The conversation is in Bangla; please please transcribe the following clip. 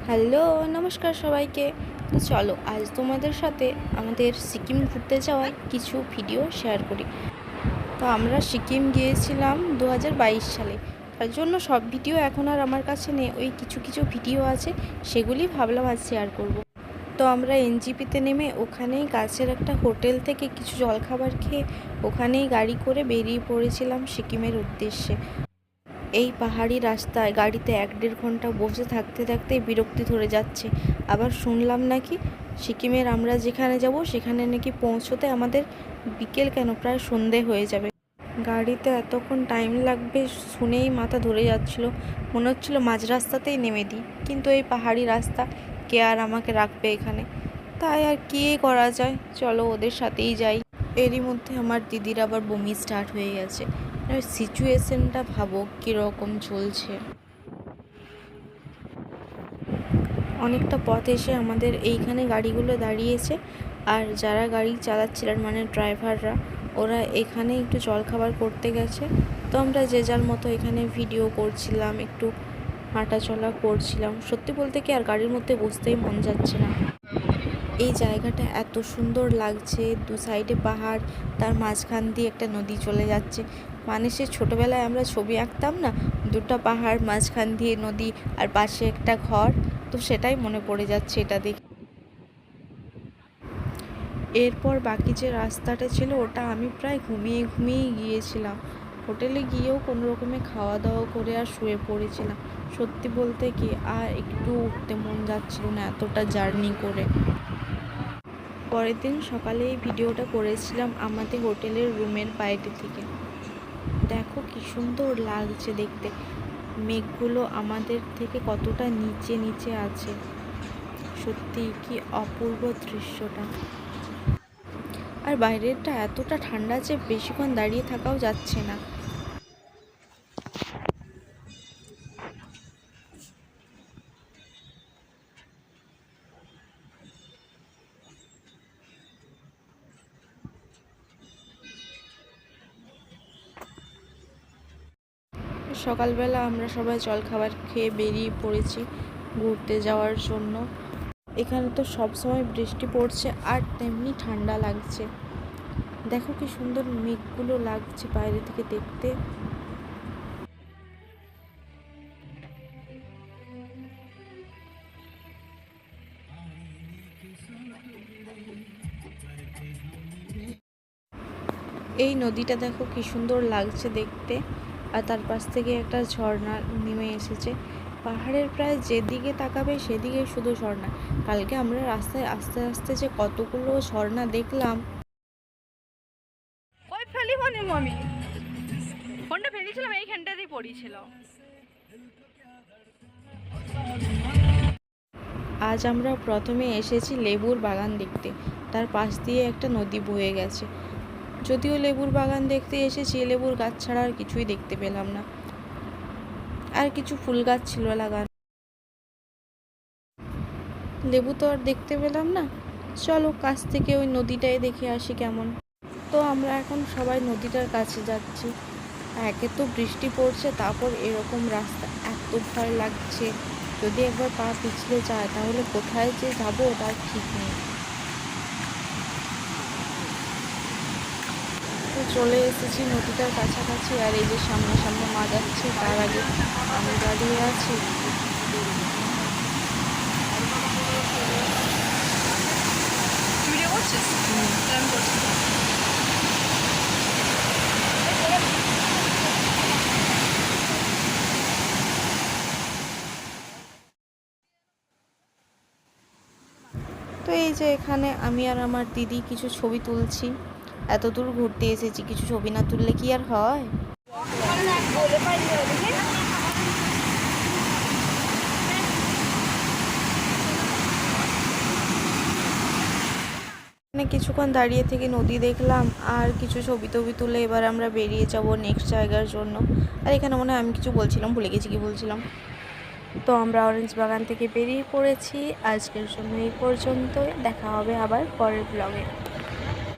হ্যালো, নমস্কার সবাইকে। তো চলো আজ তোমাদের সাথে আমাদের সিকিম ঘুরতে যাওয়ার কিছু ভিডিও শেয়ার করি। তো আমরা সিকিম গিয়েছিলাম 2022 সালে। তার জন্য সব ভিডিও এখন আর আমার কাছে নেই, ওই কিছু কিছু ভিডিও আছে, সেগুলি ভাবলাম আজ শেয়ার করব। তো আমরা এনজিপিতে নেমে ওখানেই কাছের একটা হোটেল থেকে কিছু জলখাবার খেয়ে ওখানেই গাড়ি করে বেরিয়ে পড়েছিলাম সিকিমের উদ্দেশ্যে। এই পাহাড়ি রাস্তায় গাড়িতে 1-1.5 ঘন্টা বসে থাকতে থাকতেই বিরক্তি ধরে যাচ্ছে। আবার শুনলাম নাকি সিকিমের আমরা যেখানে যাব সেখানে নাকি পৌঁছতে আমাদের বিকেল কেন প্রায় সন্ধে হয়ে যাবে। গাড়িতে এতক্ষণ টাইম লাগবে শুনেই মাথা ধরে যাচ্ছিল, মনে হচ্ছিল মাঝ রাস্তাতেই নেমে দিই, কিন্তু এই পাহাড়ি রাস্তা কে আর আমাকে রাখবে এখানে। তাই আর কী করা যায়, চলো ওদের সাথেই যাই। এরই মধ্যে আমার দিদির আবার বমি স্টার্ট হয়ে গেছে। সিচুয়েশনটা ভাবো কীরকম চলছে। অনেকটা পথ এসে আমাদের এইখানে গাড়িগুলো দাঁড়িয়েছে, আর যারা গাড়ি চালাচ্ছিলেন মানে ড্রাইভাররা, ওরা এখানে একটু জলখাবার করতে গেছে। তো আমরা যে যার মতো এখানে ভিডিও করছিলাম, একটু হাঁটাচলা করছিলাম। সত্যি বলতে কি আর গাড়ির মধ্যে বসতেই মন যাচ্ছে না। এই জায়গাটা এত সুন্দর লাগছে, দু সাইডে পাহাড়, তার মাঝখান দিয়ে একটা নদী চলে যাচ্ছে। মানে সে ছোটোবেলায় আমরা ছবি আঁকতাম না, দুটো পাহাড়, মাঝখান দিয়ে নদী, আর পাশে একটা ঘর, তো সেটাই মনে পড়ে যাচ্ছে এটা দেখে। এরপর বাকি যে রাস্তাটা ছিল ওটা আমি প্রায় ঘুমিয়ে ঘুমিয়েই গিয়েছিলাম। হোটেলে গিয়েও কোনো রকমে খাওয়া দাওয়া করে আর শুয়ে পড়েছিলাম। সত্যি বলতে কি আর একটু উঠতে মন যাচ্ছিল না এতটা জার্নি করে। পরের দিন সকালে এই ভিডিওটা করেছিলাম আমাদের হোটেলের রুমের বাইরে থেকে। দেখো কি সুন্দর লাগছে দেখতে, মেঘগুলো আমাদের থেকে কতটা নিচে নিচে আছে। সত্যি কি অপূর্ব দৃশ্যটা। আর বাইরেটা এতটা ঠান্ডা যে বেশিক্ষণ দাঁড়িয়ে থাকাও যাচ্ছে না। সকালবেলা আমরা সবাই জলখাবার খেয়ে বেরিয়ে পড়েছি ঘুরতে যাওয়ার জন্য। এখানে তো সবসময় বৃষ্টি পড়ছে আর তেমনি ঠান্ডা লাগছে। দেখো কি সুন্দর মেঘগুলো লাগছে বাইরে থেকে দেখতে। এই নদীটা দেখো কি সুন্দর লাগছে দেখতে, আর তার পাশ থেকে একটা ঝর্ণা নেমে এসেছে। পাহাড়ের প্রায় যেদিকে তাকাবে সেদিকে শুধু ঝর্ণা। কালকে আমরা রাস্তায় আস্তে আস্তে যে কতগুলো ঝর্ণা দেখলাম। ওই ফেলি মনে আমি ফোনটা ফেলেছিলাম, এইখানটাতেই পড়েছিল। আজ আমরা প্রথমে এসেছি লেবুর বাগান দেখতে। তার পাশ দিয়ে একটা নদী বয়ে গেছে। যদিও লেবুর বাগান দেখতে এসেছি, লেবুর গাছ ছাড়া আর কিছুই দেখতে পেলাম না। আর কিছু ফুল গাছ ছিল লাগানো, লেবু তো আর দেখতে পেলাম না। চলো কাছ থেকে ওই নদীটাই দেখে আসি কেমন। তো আমরা এখন সবাই নদীটার কাছে যাচ্ছি। একে তো বৃষ্টি পড়ছে, তারপর এরকম রাস্তা, এত ভয় লাগছে। যদি একবার পা পিছলে যায় তাহলে কোথায় যে যাবো তার ঠিক নেই। তো চলে এসেছি নদীটার কাছাকাছি, আর এই যে সামনে সামনে মা যাচ্ছে, তার আগে আমি দাঁড়িয়ে আছি। ভিডিও করছিস? আমি করছি। তো এই যে এখানে আমি আর আমার দিদি কিছু ছবি তুলছি। এত দূর ঘুরতে এসেছি, কিছু ছবি না তুললে কি আর হয়। এখানে কিছুক্ষণ দাঁড়িয়ে থেকে নদী দেখলাম আর কিছু ছবি টবি তুলে এবার আমরা বেরিয়ে যাব নেক্সট জায়গার জন্য। আর এখানে মনে হয় আমি কিছু বলছিলাম, ভুলে গেছি কি বলছিলাম। তো আমরা অরেঞ্জ বাগান থেকে বেরিয়ে পড়েছি। আজকের জন্য এই পর্যন্তই, দেখা হবে আবার পরের ব্লগে।